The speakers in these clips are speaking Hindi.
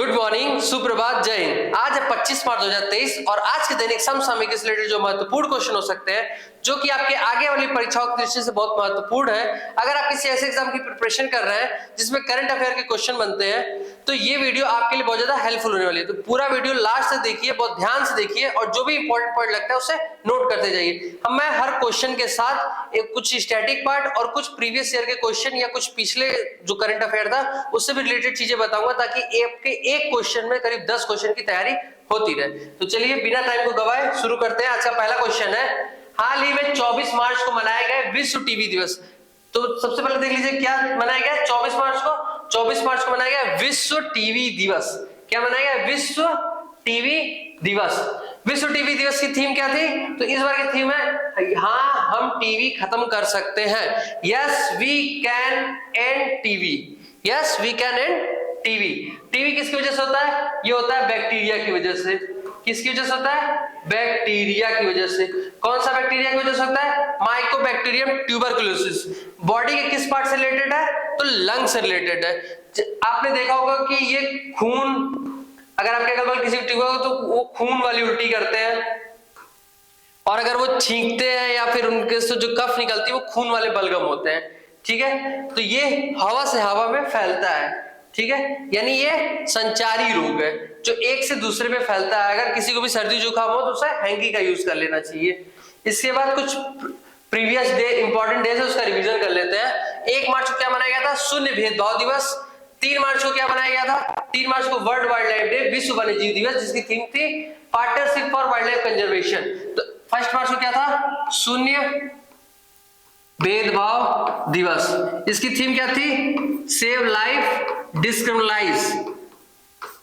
गुड मॉर्निंग, सुप्रभात, जय हिंद। आज है 25 मार्च 2023 और आज के दैनिक समसामयिक से रिलेटेड जो महत्वपूर्ण क्वेश्चन हो सकते हैं, जो कि आपके आगे वाली परीक्षाओं की दृष्टि से बहुत महत्वपूर्ण है। अगर आप किसी ऐसे एग्जाम की प्रिपरेशन कर रहे हैं जिसमें करंट अफेयर के क्वेश्चन बनते हैं, तो ये वीडियो आपके लिए बहुत ज्यादा हेल्पफुल होने वाली है। तो पूरा वीडियो लास्ट तक देखिए, बहुत ध्यान से देखिए और जो भी इंपॉर्टेंट पॉइंट लगता है उसे नोट करते जाइए। मैं हर क्वेश्चन के साथ एक कुछ स्टैटिक पार्ट और कुछ प्रीवियस ईयर के क्वेश्चन या कुछ पिछले जो करंट अफेयर था उससे भी रिलेटेड चीजें बताऊंगा, ताकि आपके एक क्वेश्चन में करीब 10 क्वेश्चन की तैयारी होती रहे। तो चलिए बिना टाइम को गवाए शुरू करते हैं। आज का पहला क्वेश्चन है, हाल ही में 24 मार्च को मनाया गया विश्व टीबी दिवस। तो सबसे पहले देख लीजिए क्या मनाया गया 24 मार्च को। 24 मार्च को मनाया गया विश्व टीबी दिवस। क्या मनाया गया? विश्व टीबी दिवस। विश्व टीबी दिवस की थीम क्या थी? तो इस बार की थीम है, हाँ हम टीबी खत्म कर सकते हैं। Yes we can end TB. Yes we can end TB. TB किसकी वजह से होता है? ये होता है बैक्टीरिया की वजह से। किसकी वजह से होता है? बैक्टीरिया की वजह से। कौन सा बैक्टीरिया की वजह से होता है? Mycobacterium tuberculosis. बॉडी के किस पार्ट से रिलेटेड है? तो लंग से रिलेटेड है। आपने देखा होगा कि ये खून, अगर आपके अगल बगल किसी ट्यूबर हो तो वो खून वाली उल्टी करते हैं, और अगर वो छींकते हैं या फिर उनके से जो कफ निकलती है वो खून वाले बलगम होते हैं। ठीक है, तो ये हवा से हवा में फैलता है। ठीक है, यानी ये संचारी रोग है जो एक से दूसरे में फैलता है। अगर किसी को भी सर्दी जुकाम हो तो उसे हैंकी का यूज कर लेना चाहिए। इसके बाद कुछ प्रीवियस डे इंपॉर्टेंट डेज है, उसका रिवीजन कर लेते हैं। 1 मार्च को क्या मनाया गया था? शून्य भेदभाव दिवस। 3 मार्च को क्या मनाया गया था? 3 मार्च को वर्ल्ड वाइल्ड लाइफ डे, विश्व वन्यजीव दिवस, जिसकी थीम थी partnership for wild life conservation. तो 1 मार्च को क्या था? शून्य भेदभाव दिवस। इसकी थीम क्या थी? Save life discriminate.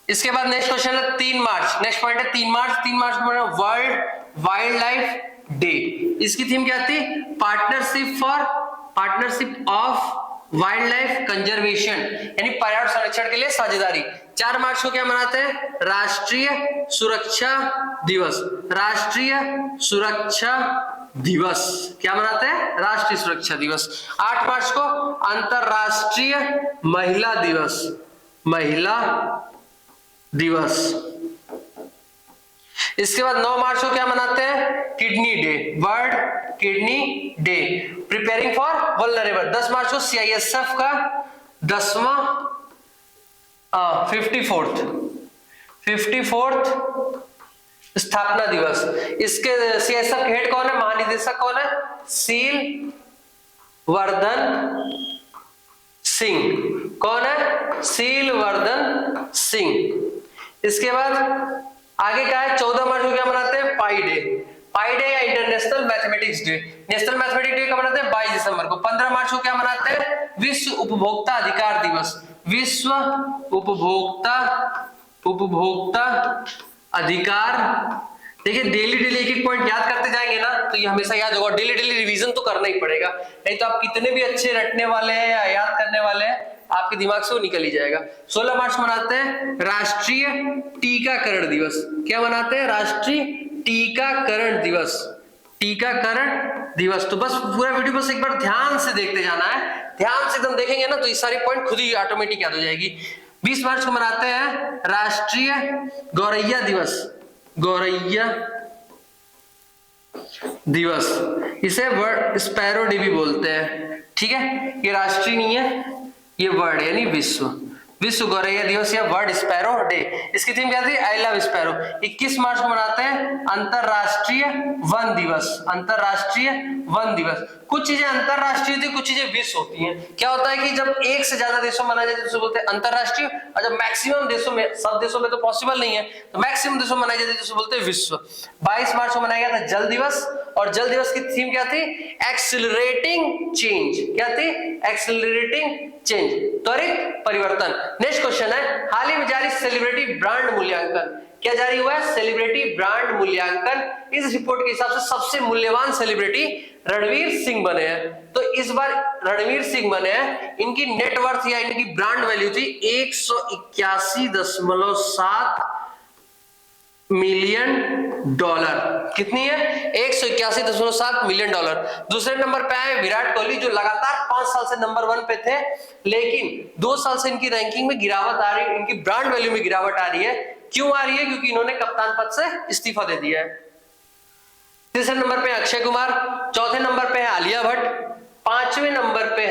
इसके बाद नेक्स्ट क्वेश्चन है 3 मार्च। नेक्स्ट पॉइंट है 3 मार्च। 3 मार्च को वर्ल्ड वाइल्ड लाइफ डे। इसकी थीम क्या थी? Partnership of wild life conservation, यानी पर्यावरण संरक्षण के लिए साझेदारी। 4 मार्च को क्या मनाते हैं? राष्ट्रीय सुरक्षा दिवस। राष्ट्रीय सुरक्षा दिवस क्या मनाते हैं? राष्ट्रीय सुरक्षा दिवस। 8 मार्च को अंतरराष्ट्रीय महिला दिवस। महिला दिवस। इसके बाद 9 मार्च को क्या मनाते हैं? Kidney day, world kidney day, preparing for vulnerable. 10 मार्च को सीआईएसएफ का 10वां 54th स्थापना दिवस। इसके सीआईएसएफ के हेड कौन है? महानिदेशक कौन है? सील वर्धन सिंह। कौन है? सील वर्धन सिंह। इसके बाद आगे क्या है? 14 मार्च को क्या मनाते हैं? पाई डे। पाई डे या international mathematics day. National mathematics day कब मनाते हैं? 22 दिसंबर को। 15 मार्च को क्या मनाते हैं? विश्व उपभोक्ता अधिकार दिवस। विश्व उपभोक्ता अधिकार। देखिए डेली एक एक पॉइंट याद करते जाएंगे ना तो ये हमेशा याद होगा। डेली रिवीजन तो करना ही पड़ेगा, नहीं तो आप कितने भी अच्छे रटने वाले हैं या याद करने वाले हैं, आपके दिमाग से वो निकल ही जाएगा। 16 मार्च मनाते हैं राष्ट्रीय टीकाकरण दिवस। क्या मनाते हैं? राष्ट्रीय टीकाकरण दिवस। टीकाकरण दिवस। तो बस पूरा वीडियो बस एक बार ध्यान से देखते जाना है। ध्यान से एकदम देखेंगे ना तो ये सारे पॉइंट खुद ही ऑटोमेटिक याद हो जाएगी। 20 मार्च को मनाते हैं राष्ट्रीय गौरैया दिवस। गौरैया दिवस, इसे वर्ड स्पैरो डे भी बोलते हैं। ठीक है, ये राष्ट्रीय नहीं है, ये वर्ड यानी विश्व गौरैया दिवस या वर्ल्ड स्पैरो डे। इसकी थीम क्या थी? I love sparrow. 21 मार्च को मनाते हैं अंतरराष्ट्रीय वन दिवस। अंतरराष्ट्रीय वन दिवस। कुछ चीजें अंतरराष्ट्रीय होती है, कुछ चीजें विश्व होती हैं। क्या होता है कि जब एक से ज्यादा देशों में मनाया जाए तो बोलते हैं अंतरराष्ट्रीय, और जब मैक्सिमम देशों में, सब देशों में तो पॉसिबल नहीं है, तो मैक्सिमम देशों में मनाई जाती है तो बोलते हैं विश्व। 22 मार्च को मनाया गया था जल दिवस, और जल दिवस की थीम क्या थी? Accelerating change. क्या थी? एक्सिलरेटिंग चेंज, त्वरित परिवर्तन। नेक्स्ट क्वेश्चन है, हाल ही में जारी सेलिब्रिटी ब्रांड मूल्यांकन। क्या जारी हुआ है? सेलिब्रिटी ब्रांड मूल्यांकन। इस रिपोर्ट के हिसाब से सबसे मूल्यवान सेलिब्रिटी रणवीर सिंह बने हैं। तो इस बार रणवीर सिंह बने हैं, इनकी नेटवर्थ या इनकी ब्रांड वैल्यू थी 181.7 मिलियन डॉलर। कितनी है? 181.7 मिलियन डॉलर। दूसरे नंबर पे आए विराट कोहली, जो लगातार 5 साल से नंबर 1 पे थे, लेकिन 2 साल से इनकी रैंकिंग में गिरावट आ रही है, इनकी ब्रांड वैल्यू में गिरावट आ रही है। क्यों आ रही है? क्योंकि इन्होंने कप्तान पद से इस्तीफा दे दिया है। तीसरे नंबर पे अक्षय कुमार, चौथे नंबर पे है आलिया भट्ट, पांचवें नंबर पे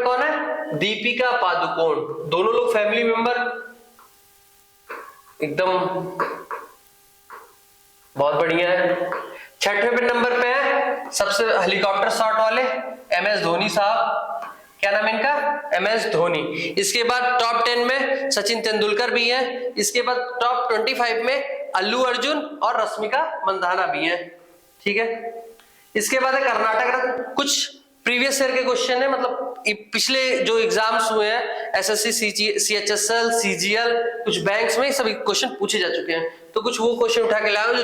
कौन है? दीपिका पादुकोण। दोनों लोग फैमिली मेंबर, एकदम बहुत बढ़िया है। छठवें पे नंबर पे है सबसे हेलीकॉप्टर शॉट वाले MS धोनी साहब। क्या नाम है इनका? MS धोनी। इसके बाद टॉप 10 में सचिन तेंदुलकर भी है। इसके बाद टॉप 25 में अल्लू अर्जुन और रश्मिका मंदाना भी है। ठीक है, इसके बाद है कर्नाटक रत्न। कुछ प्रीवियस ईयर के क्वेश्चन है, मतलब पिछले जो एग्जाम्स हुए हैं SSC, CHSL, CGL, कुछ बैंक्स में सभी क्वेश्चन पूछे जा चुके हैं। तो कुछ वो क्वेश्चन उठा के लाया हूं जो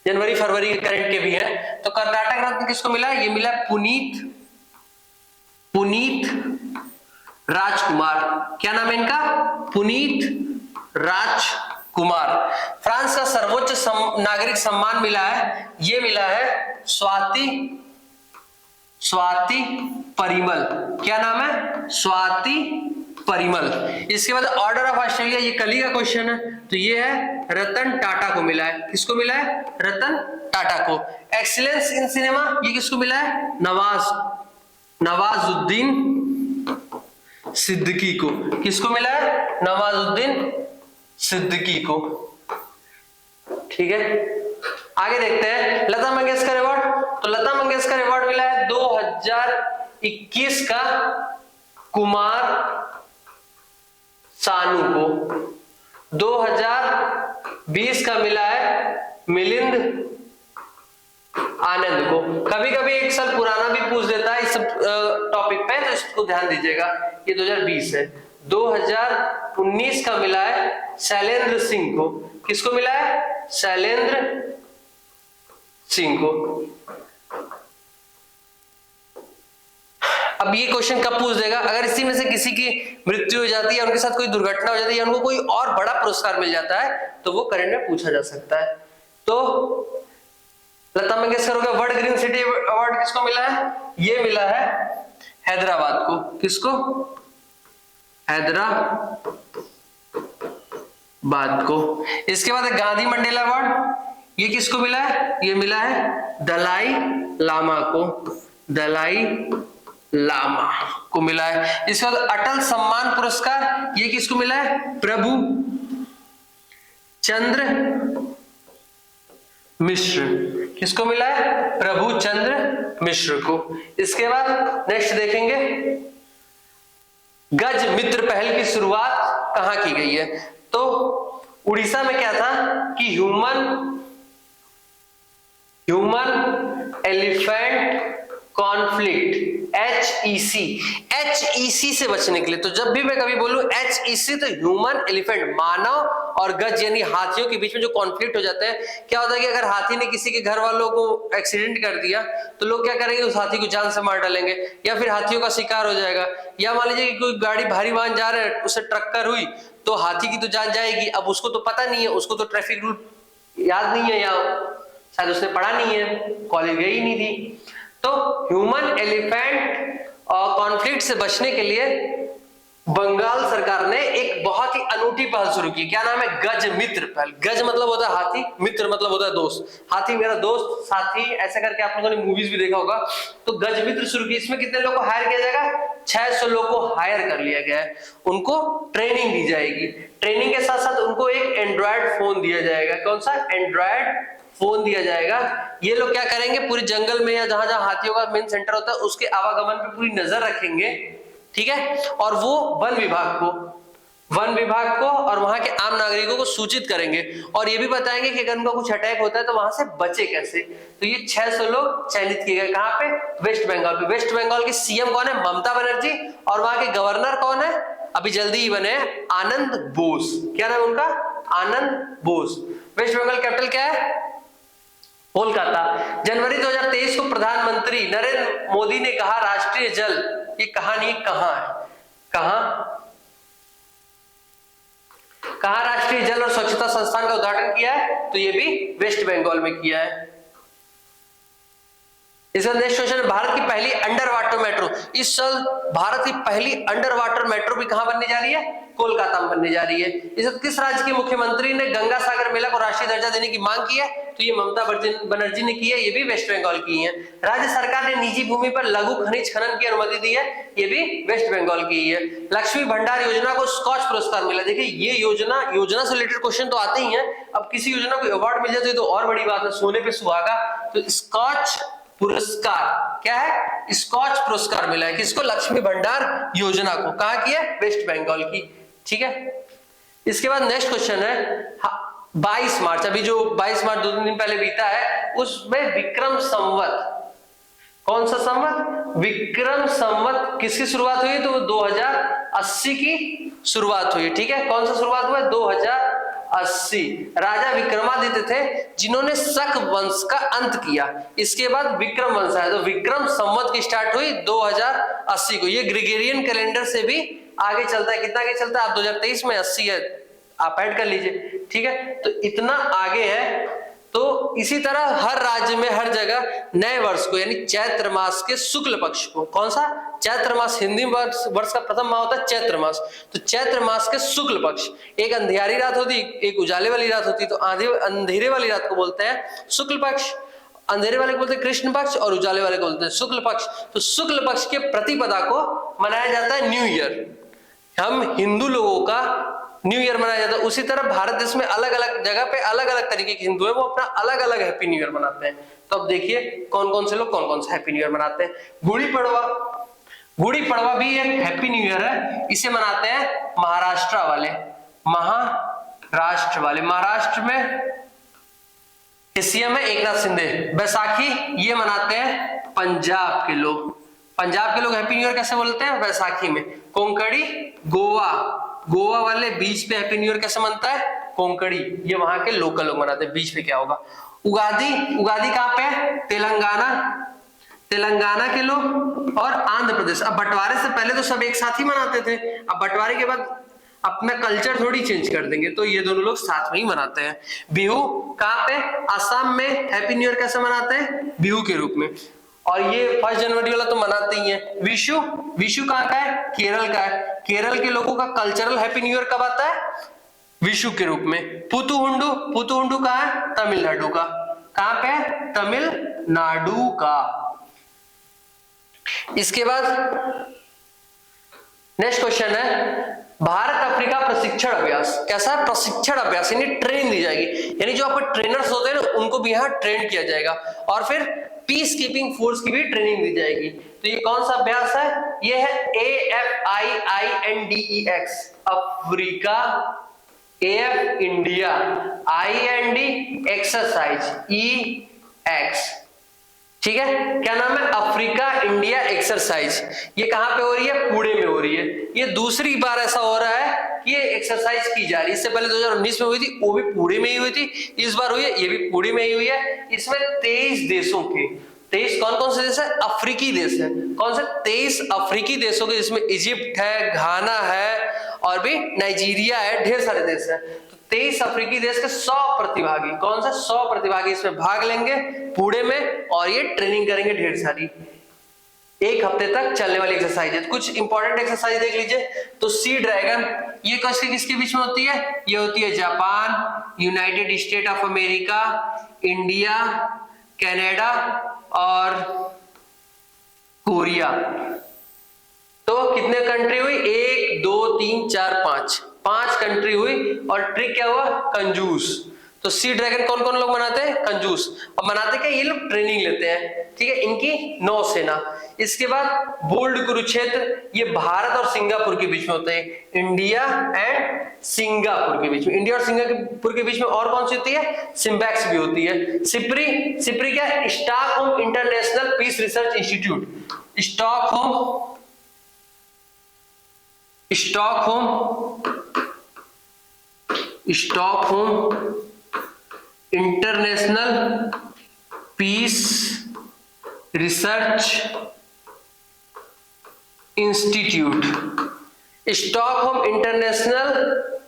जनवरी फरवरी के करंट के भी हैं। तो कर्नाटक रत्न किसको मिला? ये मिला पुनीत राजकुमार। क्या नाम है इनका? पुनीत राजकुमार। फ्रांस का सर्वोच्च नागरिक सम्मान मिला है, ये मिला है स्वाति परिमल। क्या नाम है? स्वाति परिमल। इसके बाद ऑर्डर ऑफ ऑस्ट्रेलिया, ये कल ही का क्वेश्चन है, तो ये है रतन टाटा को मिला है। किसको मिला है? रतन टाटा को। एक्सीलेंस इन सिनेमा, ये किसको मिला है? नवाजुद्दीन सिद्दीकी को। किसको मिला है? नवाजुद्दीन सिद्दीकी को। ठीक है, आगे देखते हैं लता मंगेशकर अवार्ड। तो लता मंगेशकर अवार्ड मिला है 2021 का कुमार सानू को, 2020 का मिला है मिलिंद आनंद को। कभी कभी एक साल पुराना भी पूछ देता है इस टॉपिक पे, तो इसको ध्यान दीजिएगा। ये 2020 है। 2019 का मिला है शैलेंद्र सिंह को। किसको मिला है? शैलेंद्र सिंह को। अब ये क्वेश्चन कब पूछ देगा? अगर इसी में से किसी की मृत्यु हो जाती है, उनके साथ कोई दुर्घटना हो जाती है, या उनको कोई और बड़ा पुरस्कार मिल जाता है, तो वो करंट में पूछा जा सकता है। तो लता मंगेशकर का वर्ल्ड ग्रीन सिटी अवार्ड किसको मिला है? ये मिला है हैदराबाद को। किसको? हैदराबाद को। इसके बाद गांधी मंडेला अवार्ड, ये किसको मिला है? ये मिला है दलाई लामा को। दलाई लामा को मिला है। इसके बाद अटल सम्मान पुरस्कार, ये किसको मिला है? प्रभु चंद्र मिश्र। किसको मिला है? प्रभु चंद्र मिश्र को। इसके बाद नेक्स्ट देखेंगे गज मित्र पहल की शुरुआत कहां की गई है? तो उड़ीसा में क्या था कि ह्यूमन एलिफेंट कॉन्फ्लिक्ट HEC से बचने के लिए। तो जब भी मैं कभी बोलूं HEC, तो ह्यूमन एलिफेंट, मानव और गज यानी हाथियों के बीच में जो कॉन्फ्लिक्ट हो जाते हैं। क्या होता है कि अगर हाथी ने किसी के घर वालों को एक्सीडेंट कर दिया, तो लोग क्या करेंगे? उस हाथी को जान से मार डालेंगे, या फिर हाथियों का शिकार हो जाएगा। या मान लीजिए कि कोई गाड़ी भारी वाहन जा रहा है, उससे टक्कर हुई, तो हाथी की तो जान जाएगी। अब उसको तो पता नहीं है, उसको तो ट्रैफिक रूल याद नहीं है, या शायद उसने पढ़ा नहीं है, कॉलेज गई नहीं थी। तो ह्यूमन एलिफेंट कॉन्फ्लिक्ट से बचने के लिए बंगाल सरकार ने एक बहुत ही अनूठी पहल शुरू की। क्या नाम है? गज मित्र पहल। गज मतलब होता है हाथी, मित्र मतलब होता है दोस्त। हाथी मेरा दोस्त, साथी, ऐसे करके आप लोगों ने मूवीज भी देखा होगा। तो गज मित्र शुरू की। इसमें कितने लोग को हायर किया जाएगा? 600 लोग को हायर कर लिया गया है। उनको ट्रेनिंग दी जाएगी। ट्रेनिंग के साथ साथ उनको एक एंड्रॉयड फोन दिया जाएगा। कौन सा? एंड्रॉयड फोन दिया जाएगा। ये लोग क्या करेंगे? पूरे जंगल में या जहां जहां हाथियों का मेन सेंटर होता है, उसके आवागमन पे पूरी नजर रखेंगे। ठीक है, और वो वन विभाग को और वहां के आम नागरिकों को सूचित करेंगे, और ये भी बताएंगे कि अगर उनका कुछ अटैक होता है तो वहां से बचे कैसे। तो ये 600 लोग चयनित किए गए। कहां पे? वेस्ट बंगाल पे। वेस्ट बंगाल की CM कौन है? ममता बनर्जी। और वहां के गवर्नर कौन है? अभी जल्दी ही बने, आनंद बोस। क्या नाम उनका? आनंद बोस। वेस्ट बंगाल कैपिटल क्या है? कोलकाता। जनवरी 2023 को प्रधानमंत्री नरेंद्र मोदी ने कहा राष्ट्रीय जल, ये कहानी कहां है? कहां? कहाँ राष्ट्रीय जल और स्वच्छता संस्थान का उद्घाटन किया है? तो ये भी वेस्ट बंगाल में किया है। इसका नेक्स्ट क्वेश्चन, भारत की पहली अंडर वाटर मेट्रो, इस साल भारत की पहली अंडर वाटर मेट्रो भी कहां बनने जा रही है? कोलकाता में बनने जा रही है। इस किस राज्य के मुख्यमंत्री ने गंगा सागर मेला को राष्ट्रीय दर्जा देने की मांग की है? तो ये ममता बनर्जी ने की है, ये भी वेस्ट बंगाल की है। राज्य सरकार ने निजी भूमि पर लघु खनिज खनन की अनुमति दी है, ये भी वेस्ट बंगाल की है। लक्ष्मी भंडार योजना को स्कॉच पुरस्कार मिला। देखिए ये योजना से रिलेटेड क्वेश्चन तो आते ही हैं, अब किसी योजना को अवार्ड मिल जाए तो और बड़ी बात है, सोने पे सुहागा। तो स्कॉच पुरस्कार क्या है? स्कॉच पुरस्कार मिला है किसको? लक्ष्मी भंडार योजना को। कहां की है? वेस्ट बंगाल की। ठीक है, इसके बाद नेक्स्ट क्वेश्चन है 22 मार्च, अभी जो 22 मार्च 2 दिन पहले बीता है, उसमें विक्रम संवत, कौन सा संवत? विक्रम संवत किसकी शुरुआत हुई? तो 2080 की शुरुआत हुई। ठीक है, कौन सा शुरुआत हुआ? 2080। राजा विक्रमादित्य थे जिन्होंने शक वंश का अंत किया, इसके बाद विक्रम वंश आया, तो विक्रम संवत की स्टार्ट हुई 2080 को। ये ग्रेगोरियन कैलेंडर से भी आगे चलता है, कितना आगे चलता है? आप 2023 में 80 है, आप ऐड कर लीजिए। ठीक है, तो इतना आगे है। तो इसी तरह हर राज्य में हर जगह नए वर्ष को यानी चैत्र मास के शुक्ल पक्ष को, कौन सा? चैत्र मास, हिंदी वर्ष का प्रथम माह होता है चैत्र मास, तो चैत्र मास के शुक्ल पक्ष, एक अंधियारी रात होती, एक उजाले वाली रात होती, तो अंधेरे वाली रात को बोलते हैं शुक्ल पक्ष, अंधेरे वाले को बोलते हैं कृष्ण पक्ष और उजाले वाले को बोलते हैं शुक्ल पक्ष। तो शुक्ल पक्ष के प्रतिपदा को मनाया जाता है न्यू ईयर, हम हिंदू लोगों का न्यू ईयर मनाया जाता है। उसी तरह भारत देश में अलग अलग जगह पे अलग अलग तरीके के हिंदू है, वो अपना अलग अलग हैप्पी न्यू ईयर मनाते हैं। तो अब देखिए कौन कौन से लोग कौन कौन सा हैप्पी न्यू ईयर मनाते हैं। गुड़ी पड़वा भी एक हैप्पी न्यू ईयर है, इसे मनाते हैं महाराष्ट्र वाले। महाराष्ट्र में सीएम है एकनाथ शिंदे। बैसाखी ये मनाते हैं पंजाब के लोग हैप्पी न्यू ईयर कैसे बोलते हैं? बैसाखी में। कोंकणी गोवा वाले बीच पे हैप्पी न्यू ईयर कैसे मनता है? कोंकणी, ये वहां के लोकल लोग मनाते हैं। बीच पे क्या होगा? उगादी कहां पे है? तेलंगाना के लोग और आंध्र प्रदेश। अब बंटवारे से पहले तो सब एक साथ ही मनाते थे, अब बंटवारे के बाद अपना कल्चर थोड़ी चेंज कर देंगे, तो ये दोनों लोग साथ में ही मनाते हैं। बिहू कहां पे? असम में हैप्पी न्यू ईयर कैसे मनाते हैं? बिहू के रूप में। और ये 1 जनवरी वाला तो मनाते ही हैं। विशु कहां का है? केरल का है। केरल के लोगों का कल्चरल हैप्पी न्यू ईयर कब आता है? विशु के रूप में। पुतुहुंडू कहां है? तमिलनाडु का। कहां पे है? तमिलनाडु का। इसके बाद नेक्स्ट क्वेश्चन है भारत अफ्रीका प्रशिक्षण अभ्यास। कैसा? प्रशिक्षण अभ्यास यानी ट्रेनिंग दी जाएगी, यानी जो आपको ट्रेनर्स होते हैं ना उनको भी यहाँ ट्रेन किया जाएगा, और फिर पीस कीपिंग फोर्स की भी ट्रेनिंग दी जाएगी। तो ये कौन सा अभ्यास है? ये है AFINDEX Africa, AF India, IND exercise, EX। ठीक है, क्या नाम है? Africa India exercise. ये कहां पे हो रही है? पुणे में हो रही है। ये दूसरी बार ऐसा हो रहा है कि ये एक्सरसाइज की जा रही है। इससे पहले 2019 में हुई थी, वो भी पुणे में ही हुई थी। इस बार हुई है, ये भी पुणे में ही हुई है। इसमें 23 देशों के 23 कौन कौन से देश है? अफ्रीकी देश है। कौन से? 23 अफ्रीकी देशों के, जिसमें इजिप्ट है, घाना है और भी नाइजीरिया है, ढेर सारे देश है। 23 अफ्रीकी देश के 100 प्रतिभागी, कौन सा? 100 प्रतिभागी इसमें भाग लेंगे पुणे में, और ये ट्रेनिंग करेंगे ढेर सारी। एक हफ्ते तक चलने वाली एक्सरसाइज है। कुछ इंपॉर्टेंट एक्सरसाइज देख लीजिए। तो सी ड्रैगन ये किसके बीच में होती है? ये होती है Japan, United state of America, India, Canada और कोरिया। तो कितने कंट्री हुई? 1 2 3 4 5 कंट्री हुई। और ट्रिक क्या हुआ? कंजूस। तो सी ड्रैगन कौन कौन लोग मनाते हैं? कंजूस। अब मनाते क्या? ये लोग ट्रेनिंग लेते हैं। ठीक है, इनकी नौसेना। इसके बाद बोल्ड कुरुक्षेत्र, ये भारत और सिंगापुर के बीच में होते हैं। इंडिया एंड सिंगापुर के बीच में। इंडिया और सिंगापुर के बीच में और कौन सी होती है? सिम्बैक्स भी होती है। सिप्री क्या है? Stockholm International Peace Research Institute. Stockholm International Peace Research Institute. Stockholm International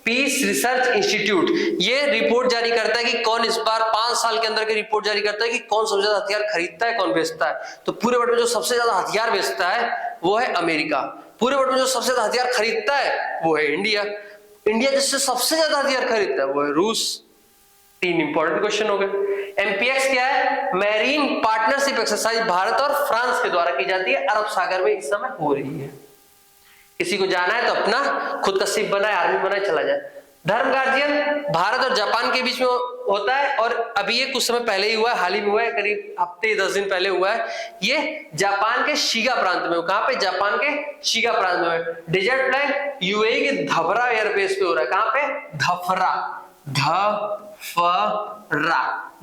Peace Research Institute ये रिपोर्ट जारी करता है कि कौन इस बार 5 साल के अंदर की रिपोर्ट जारी करता है कि कौन सबसे ज्यादा हथियार खरीदता है, कौन बेचता है। तो पूरे वर्ल्ड में जो सबसे ज्यादा हथियार बेचता है वो है अमेरिका। पूरे वर्ल्ड में जो सबसे ज्यादा हथियार खरीदता है वो है इंडिया। इंडिया जिससे सबसे ज्यादा हथियार खरीदता है वो है रूस। 3 इंपॉर्टेंट क्वेश्चन हो गए। एमपीएक्स क्या है? मैरीन पार्टनरशिप एक्सरसाइज भारत और फ्रांस के द्वारा की जाती है, अरब सागर में इस समय हो रही है। किसी को जाना है तो अपना खुद का शिप बनाए, आर्मी बनाए, चला जाए। धर्म गार्जियन भारत और जापान के बीच में होता है और अभी ये कुछ समय पहले ही हुआ है, हाल ही में हुआ है, करीब हफ्ते 10 दिन पहले हुआ है। ये जापान के शिगा प्रांत में। कहां पे? जापान के शिगा प्रांत में। डेजर्ट प्लान यूएई के धफरा एयरबेस पे हो रहा है। कहां पे?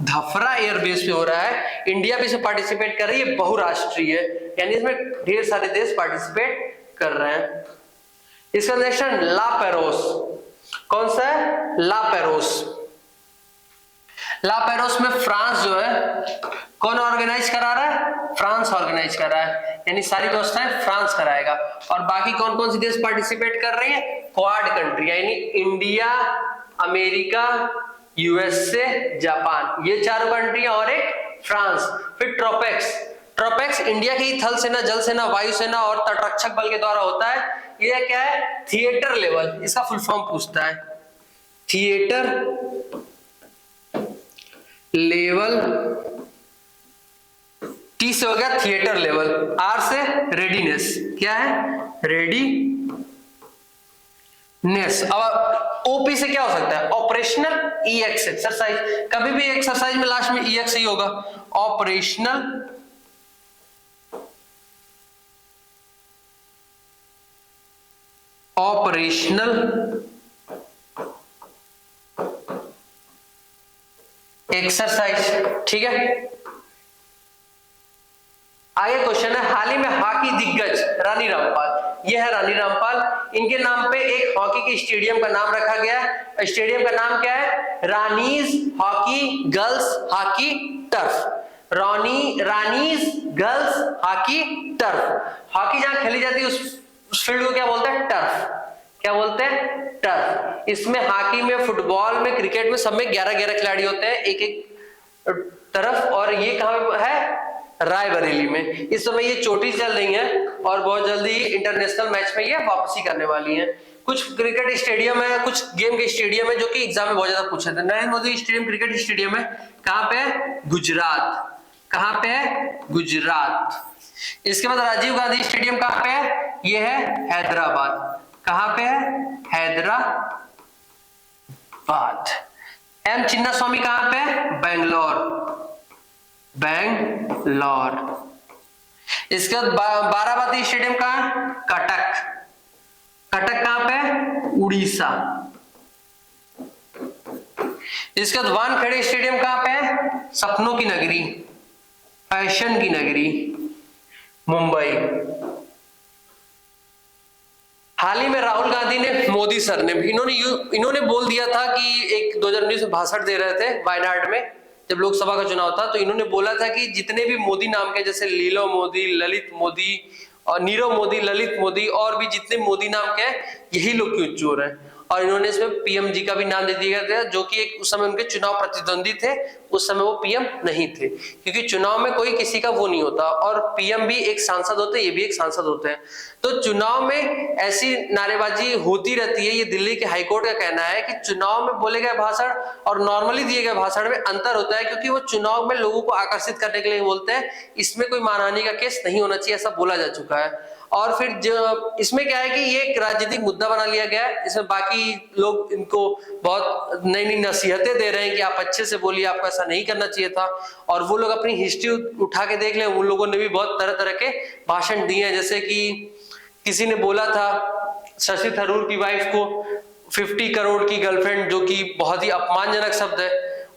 धफरा एयरबेस पे हो रहा है। इंडिया भी इसमें पार्टिसिपेट कर रही है, बहुराष्ट्रीय है, यानी इसमें ढेर सारे देश पार्टिसिपेट कर रहे हैं। इसका नेक्स्ट है ला पेरोस। कौन सा है? ला पेरोस। ला पेरोस में फ्रांस जो है कौन ऑर्गेनाइज करा रहा है? फ्रांस ऑर्गेनाइज कर रहा है, यानी सारी व्यवस्थाएं फ्रांस कराएगा। और बाकी कौन कौन सी देश पार्टिसिपेट कर रही है? क्वाड कंट्री, यानी इंडिया, अमेरिका, यूएसए, जापान, ये 4 कंट्रियां और एक फ्रांस। फिर ट्रोपेक्स। ट्रोपेक्स इंडिया की थल सेना, जल सेना, वायु सेना और तटरक्षक बल के द्वारा होता है। ये क्या है? थिएटर लेवल, इसका फुल फॉर्म पूछता है। थिएटर लेवल, टी से हो गया थिएटर लेवल, आर से रेडीनेस। क्या है? रेडीनेस। अब ओपी से क्या हो सकता है? Operational ex exercise. कभी भी एक्सरसाइज में लास्ट में ईएक्स ही होगा। ऑपरेशनल एक्सरसाइज, ठीक है। आगे क्वेश्चन है, हाल ही में हॉकी दिग्गज रानी रामपाल, यह है रानी रामपाल, इनके नाम पे एक हॉकी के स्टेडियम का नाम रखा गया है। स्टेडियम का नाम क्या है? Rani's hockey girls hockey turf. Rani's girls hockey turf. Hockey जहां खेली जाती है उस फील्ड को क्या बोलते हैं? टर्फ। क्या बोलते हैं? टर्फ। इसमें हॉकी में, फुटबॉल में, क्रिकेट में, सब में 11-11 खिलाड़ी होते हैं एक एक तरफ। और ये कहां है? रायबरेली में। इस समय ये चोटी चल रही है और बहुत जल्दी इंटरनेशनल मैच में ये वापसी करने वाली है। कुछ क्रिकेट स्टेडियम है, कुछ गेम के स्टेडियम है जो कि एग्जाम में बहुत ज्यादा पूछे थे। Narendra Modi stadium cricket stadium है, कहां पे है? गुजरात। कहां पे है? गुजरात। इसके बाद राजीव गांधी स्टेडियम कहां पे है? ये है हैदराबाद। कहां पे है? हैदराबाद। एम चिन्नास्वामी कहां पे है? बेंगलोर। इसके बाद बाराबाती स्टेडियम कहां है? कटक। कटक कहां पे है? उड़ीसा। इसके बाद वानखेड़े स्टेडियम कहां पे है? सपनों की नगरी, फैशन की नगरी, मुंबई। हाल ही में राहुल गांधी ने, मोदी सर ने, इन्होंने बोल दिया था कि एक 2019 में भाषण दे रहे थे वायनाड में जब लोकसभा का चुनाव था, तो इन्होंने बोला था कि जितने भी मोदी नाम के, जैसे लीलो मोदी, ललित मोदी और नीरव मोदी, ललित मोदी और भी जितने मोदी नाम के हैं, यही लोग क्यों चोर हैं। और इन्होंने इसमें पीएम जी का भी नाम दे दिया गया था, जो कि एक उस समय उनके चुनाव प्रतिद्वंदी थे। उस समय वो पीएम नहीं थे, क्योंकि चुनाव में कोई किसी का वो नहीं होता, और पीएम भी एक सांसद होते हैं, ये भी एक सांसद होते हैं। तो चुनाव में ऐसी नारेबाजी होती रहती है। ये दिल्ली के हाईकोर्ट का कहना है कि चुनाव में बोले गए भाषण और नॉर्मली दिए गए भाषण में अंतर होता है, क्योंकि वो चुनाव में लोगों को आकर्षित करने के लिए बोलते हैं। इसमें कोई मानहानि का केस नहीं होना चाहिए, ऐसा बोला जा चुका है। और फिर जो इसमें क्या है कि ये एक राजनीतिक मुद्दा बना लिया गया है। इसमें बाकी लोग इनको बहुत नई नई नसीहतें दे रहे हैं कि आप अच्छे से बोलिए, आपको ऐसा नहीं करना चाहिए था। और वो लोग अपनी हिस्ट्री उठा के देख लें, उन लोगों ने भी बहुत तरह तरह के भाषण दिए हैं। जैसे कि किसी ने बोला था शशि थरूर की वाइफ को 50 करोड़ की गर्लफ्रेंड, जो कि बहुत ही अपमानजनक शब्द है।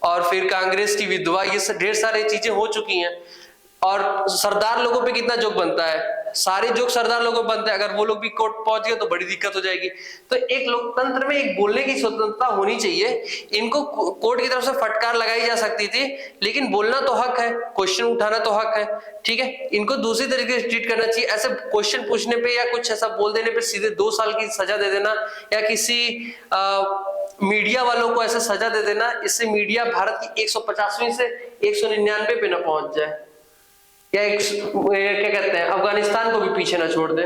और फिर कांग्रेस की विधवा, ये ढेर सारी चीजें हो चुकी हैं। और सरदार लोगों पे कितना जोक बनता है, सारे जोक सरदार लोगों बनते हैं, अगर वो लोग भी कोर्ट पहुंच गए तो बड़ी दिक्कत हो जाएगी। तो एक लोकतंत्र में एक बोलने की स्वतंत्रता होनी चाहिए। इनको कोर्ट की तरफ से फटकार लगाई जा सकती थी, लेकिन बोलना तो हक है, क्वेश्चन उठाना तो हक है, ठीक है। इनको दूसरी तरीके से ट्रीट करना चाहिए। ऐसे क्वेश्चन पूछने पे या कुछ ऐसा बोल देने पे सीधे 2 साल की सजा दे देना, या किसी मीडिया वालों को ऐसे सजा दे देना, इससे मीडिया भारत की 150वीं से 199 पे न पहुंच जाए, या क्या कहते हैं अफगानिस्तान को भी पीछे ना छोड़ दे।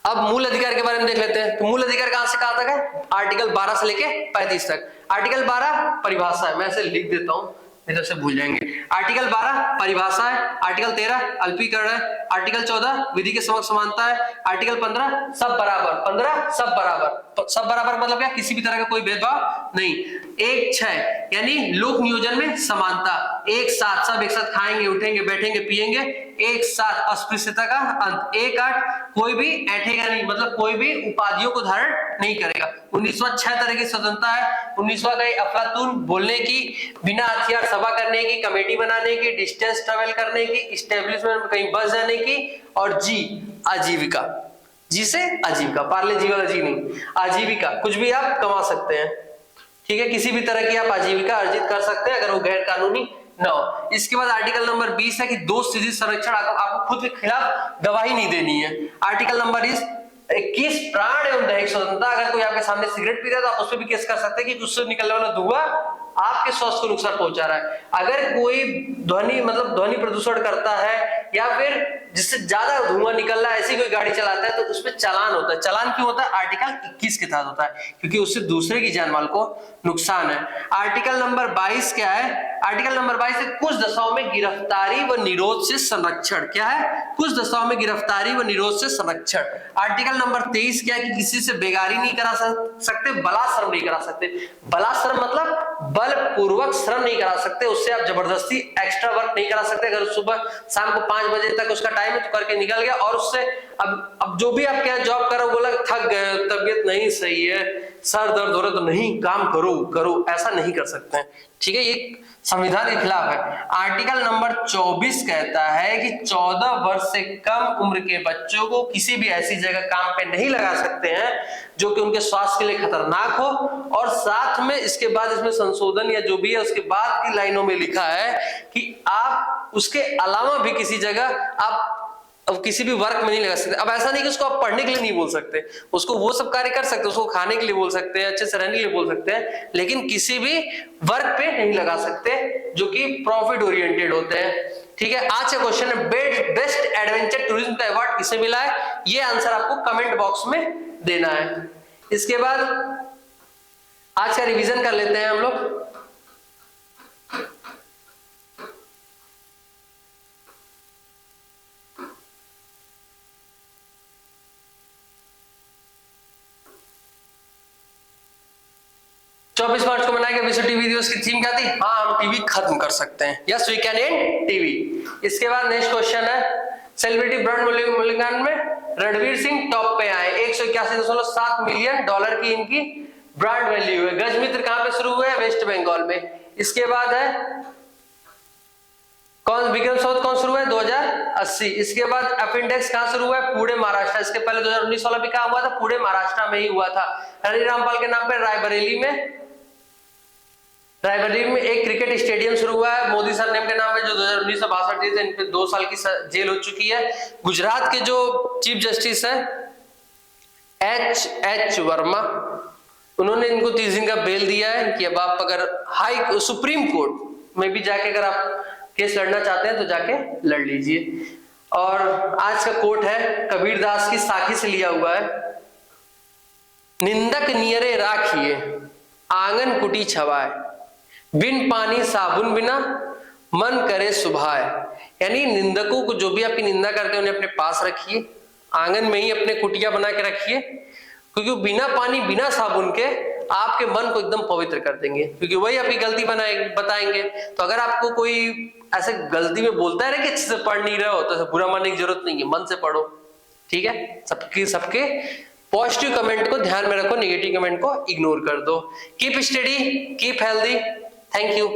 अब मूल अधिकार के बारे में देख लेते हैं। तो मूल अधिकार कहां से कहां तक है? आर्टिकल 12 से लेके 35 तक। आर्टिकल 12 परिभाषा है, मैं ऐसे लिख देता हूं नहीं तो से भूल जाएंगे। आर्टिकल 12 परिभाषा है, आर्टिकल 13 अल्पीकरण है, आर्टिकल 14 विधि के समक्ष समानता है, आर्टिकल 15 सब बराबर, 15 सब बराबर। सब बराबर मतलब क्या? किसी भी तरह का कोई भेदभाव नहीं। 1-6 यानी लोक नियोजन में समानता, एक साथ सब एक साथ खाएंगे उठेंगे बैठेंगे पिएंगे एक साथ, अस्पृश्यता का अंत। 1-8 कोई भी ऐठेगा नहीं, मतलब कोई भी उपाधियों को धारण नहीं करेगा। 19वां 6 तरह की स्वतंत्रता है। 19वां का अफलातून बोलने की, बिना हथियार सभा करने की, कमेटी बनाने की, डिस्टेंस ट्रेवल करने की, इस्टेब्लिशमेंट में कहीं बस जाने की, और जी आजीविका, जी से आजीविका, पार्ले जी वाला जी नहीं, आजीविका, कुछ भी आप कमा सकते हैं, ठीक है। किसी भी तरह की आप आजीविका अर्जित कर सकते हैं अगर वो गैर कानूनी न हो। इसके बाद आर्टिकल नंबर 20 है कि दोष सिद्धि संरक्षण, आपको खुद के खिलाफ गवाही नहीं देनी है। आर्टिकल नंबर 21 प्राण एवं दैहिक स्वतंत्रता, अगर कोई आपके सामने सिगरेट पी रहा है तो आप उस पर भी केस कर सकते हैं कि उससे निकलने वाला धुआं आपके स्वास्थ्य को नुकसान पहुंचा रहा है। अगर कोई ध्वनि मतलब ध्वनि प्रदूषण करता है या फिर जिससे ज्यादा धुआं निकल रहा है ऐसी कोई गाड़ी चलाता है तो उस पर चालान होता है। चालान क्यों होता है? आर्टिकल 21 के तहत होता है, क्योंकि उससे दूसरे की जान माल को नुकसान है। आर्टिकल नंबर 22 क्या है? आर्टिकल नंबर 22 है कुछ दशाओं में गिरफ्तारी व निरोध से संरक्षण। क्या है? कुछ दशाओं में गिरफ्तारी व निरोध से संरक्षण। आर्टिकल नंबर 23 क्या है कि किसी से बेगारी नहीं करा सकते, बलात्श्रम नहीं करा सकते। बलात्श्रम मतलब बलपूर्वक श्रम नहीं करा सकते, उससे आप जबरदस्ती एक्स्ट्रा वर्क नहीं करा सकते। अगर सुबह शाम को 5 बजे तक उसका टाइम है तो करके निकल गया, और उससे अब जो भी आप क्या जॉब करो, बोला थक गए, तबीयत नहीं सही है, सर दर्द हो रहा तो नहीं, काम करो, ऐसा नहीं कर सकते हैं, ठीक है। ये संविधान के खिलाफ है। आर्टिकल नंबर 24 कहता है कि 14 वर्ष से कम उम्र के बच्चों को किसी भी ऐसी जगह काम पे नहीं लगा सकते हैं जो कि उनके स्वास्थ्य के लिए खतरनाक हो। और साथ में इसके बाद इसमें संशोधन या जो भी है उसके बाद की लाइनों में लिखा है कि आप उसके अलावा भी किसी जगह आप अब किसी भी वर्क में नहीं लगा सकते। अब ऐसा नहीं कि उसको आप पढ़ने के लिए नहीं बोल सकते, उसको वो सब कार्य कर सकते, उसको खाने के लिए बोल सकते हैं, अच्छे से रहने के लिए बोल सकते हैं, लेकिन किसी भी वर्क पे नहीं लगा सकते जो कि प्रॉफिट ओरिएंटेड होते हैं, ठीक है। आज का क्वेश्चन है बेस्ट एडवेंचर टूरिज्म का अवार्ड किसे मिला है? ये आंसर आपको कमेंट बॉक्स में देना है। इसके बाद आज का रिवीजन कर लेते हैं हम लोग। मार्च को मनाया गया विश्व टीवी दिवस की थीम क्या थी? हाँ, हम टीवी खत्म कर सकते हैं, yes we can end TB. इसके बाद नेक्स्ट क्वेश्चन है सेलिब्रिटी ब्रांड मूल्यांकन में रणवीर सिंह टॉप पे आए, 181.7 मिलियन डॉलर की इनकी ब्रांड वैल्यू है। गजमित्र कहां पे शुरू हुए? वेस्ट बंगाल में। इसके बाद है कौन विक्रम संवत कौन शुरू है? 2080। इसके बाद अपेंडेक्स कहां शुरू हुआ है? पुणे महाराष्ट्र। इसके पहले 2019 वाला भी कहां हुआ था? पुणे महाराष्ट्र में ही हुआ था। हरि रामपाल के नाम पे रायबरेली में एक क्रिकेट स्टेडियम शुरू हुआ है। मोदी सर नेम के नाम पे जो 2019 से 62 थे, इन पे 2 साल की जेल हो चुकी है। गुजरात के जो चीफ जस्टिस है एच वर्मा, उन्होंने इनको 30 दिन का बेल दिया है कि अब आप अगर सुप्रीम कोर्ट में भी जाके अगर आप केस लड़ना चाहते हैं तो जाके लड़ लीजिए। और आज का कोट है कबीर दास की साखी से लिया हुआ है, निंदक नियरे राखिए आंगन कुटी छवाए, बिन पानी साबुन बिना मन करे सुभाए। यानी निंदकों को, जो भी आपकी निंदा करते हैं, उन्हें अपने पास रखिए, आंगन में ही अपने कुटिया बना के रखिए, क्योंकि बिना पानी बिना साबुन के आपके मन को एकदम पवित्र कर देंगे, क्योंकि वही आपकी गलती बताएंगे। तो अगर आपको कोई ऐसे गलती में बोलता है ना कि अच्छे से पढ़ नहीं रहे हो, तो बुरा मानने की जरूरत नहीं है, मन से पढ़ो, ठीक है। सबके पॉजिटिव कमेंट को ध्यान में रखो, नेगेटिव कमेंट को इग्नोर कर दो। Keep study, keep healthy, thank you.